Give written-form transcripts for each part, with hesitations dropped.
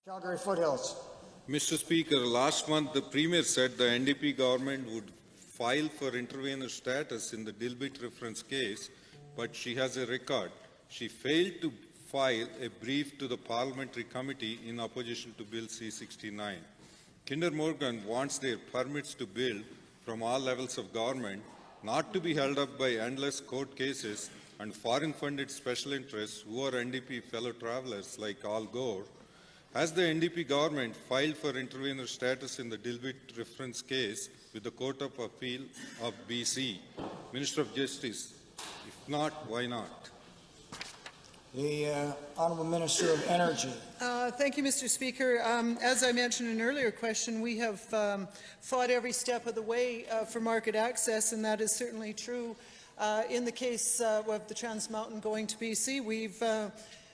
Calgary Foothills. Mr. Speaker, last month the Premier said the NDP government would file for intervener status in the Dilbit reference case, but she has a record. She failed to file a brief to the Parliamentary Committee in opposition to Bill C-69. Kinder Morgan wants their permits to build from all levels of government not to be held up by endless court cases and foreign-funded special interests who are NDP fellow travellers like Al Gore. Has the NDP government filed for intervener status in the Dilbit reference case with the Court of Appeal of BC? Minister of Justice, if not, why not? The Honourable Minister of Energy. Thank you, Mr. Speaker. As I mentioned in an earlier question, we have fought every step of the way for market access, and that is certainly true in the case of the Trans Mountain going to BC. We've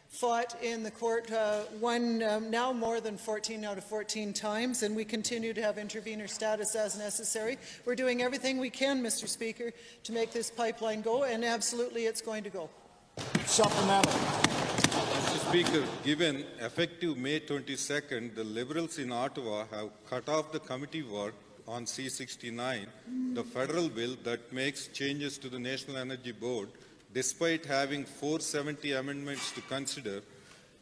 fought in the court now more than 14 out of 14 times, and we continue to have intervener status as necessary. We're doing everything we can, Mr. Speaker, to make this pipeline go, and absolutely it's going to go. Supplemental. Mr. Speaker, given effective May 22nd, the Liberals in Ottawa have cut off the committee work on C-69, the federal bill that makes changes to the National Energy Board, despite having 470 amendments to consider.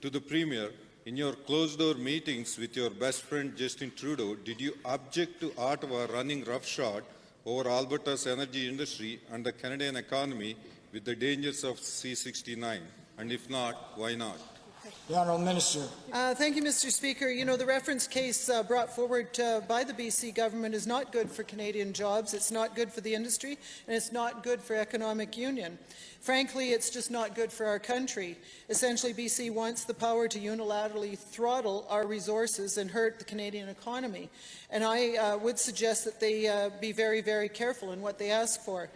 To the Premier, in your closed-door meetings with your best friend Justin Trudeau, did you object to Ottawa running roughshod over Alberta's energy industry and the Canadian economy with the dangers of C-69? And if not, why not? The Honourable Minister. Thank you, Mr. Speaker. You know, the reference case brought forward by the BC government is not good for Canadian jobs, it's not good for the industry, and it's not good for economic union. Frankly, it's just not good for our country. Essentially, BC wants the power to unilaterally throttle our resources and hurt the Canadian economy. And I would suggest that they be very, very careful in what they ask for.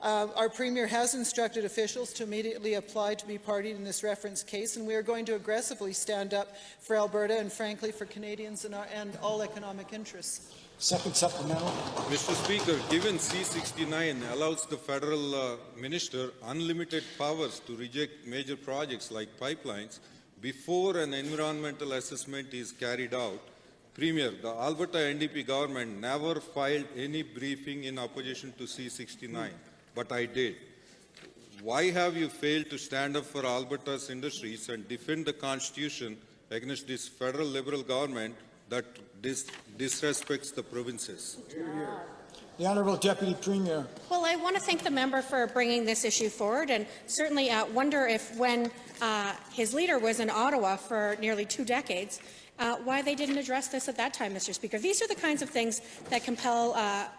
Our Premier has instructed officials to immediately apply to be party in this reference case, and we are going to aggressively stand up for Alberta and, frankly, for Canadians and all economic interests. Second supplemental. Mr. Speaker, given C-69 allows the federal minister unlimited powers to reject major projects like pipelines before an environmental assessment is carried out, Premier, the Alberta NDP government never filed any briefing in opposition to C-69. But I did. Why have you failed to stand up for Alberta's industries and defend the Constitution against this federal Liberal government that disrespects the provinces? The Honourable Deputy Premier. Well, I want to thank the member for bringing this issue forward, and certainly wonder if when his leader was in Ottawa for nearly 2 decades, why they didn't address this at that time, Mr. Speaker. These are the kinds of things that compel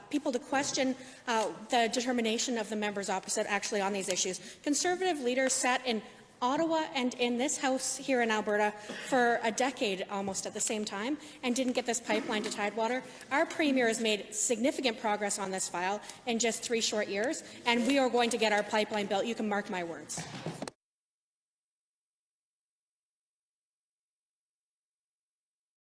people to question the determination of the members opposite actually on these issues. Conservative leaders sat in Ottawa and in this House here in Alberta for a decade almost at the same time and didn't get this pipeline to Tidewater. Our Premier has made significant progress on this file in just 3 short years, and we are going to get our pipeline built. You can mark my words.